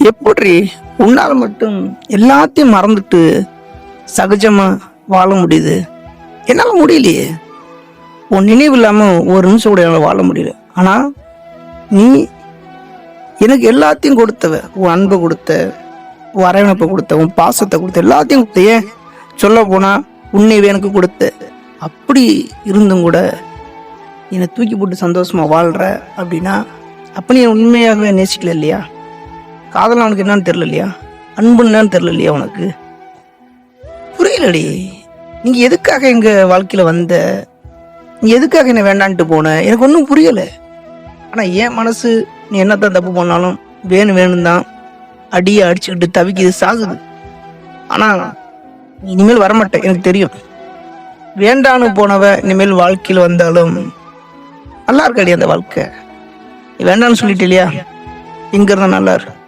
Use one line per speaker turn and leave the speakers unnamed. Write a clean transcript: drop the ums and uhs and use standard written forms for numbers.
எப்படி உன்னால் மட்டும் எல்லாத்தையும் மறந்துட்டு சகஜமா வாழ முடியுது? என்னால் முடியலையே. உன் நினைவு இல்லாமல் ஒரு நிமிஷம் கூட என்னால் வாழ முடியல. ஆனால் நீ எனக்கு எல்லாத்தையும் கொடுத்தவ. உன் அன்பை கொடுத்த, உன் அரவணைப்பை கொடுத்த, உன் பாசத்தை கொடுத்த, எல்லாத்தையும் கொடுத்த. ஏன் சொல்ல போனால் உன்னைவே எனக்கு கொடுத்த. அப்படி இருந்தும் கூட என்னை தூக்கி போட்டு சந்தோஷமாக வாழ்கிற அப்படின்னா அப்போ நீ உண்மையாகவே நேசிக்கல இல்லையா? காதல் அவனுக்கு என்னன்னு தெரில இல்லையா? அன்பு என்னன்னு தெரில இல்லையா உனக்கு? புரியலடி. நீங்கள் எதுக்காக எங்கள் வாழ்க்கையில் வந்த, நீ எதுக்காக என்னை வேண்டான்ட்டு போன, எனக்கு ஒன்றும் புரியலை. ஆனால் என் மனசு நீ என்னத்தான் தப்பு பண்ணாலும் வேணும் தான் அடியை அடிச்சுக்கிட்டு தவிக்குது, சாகுது. ஆனால் நீ இனிமேல் வரமாட்டேன், எனக்கு தெரியும். வேண்டான்னு போனவ இனிமேல் வாழ்க்கையில் வந்தாலும் நல்லா இருக்காடி அந்த வாழ்க்கை. நீ வேண்டான்னு சொல்லிட்டு இல்லையா? இங்கே இருந்தால் நல்லா இருக்கு.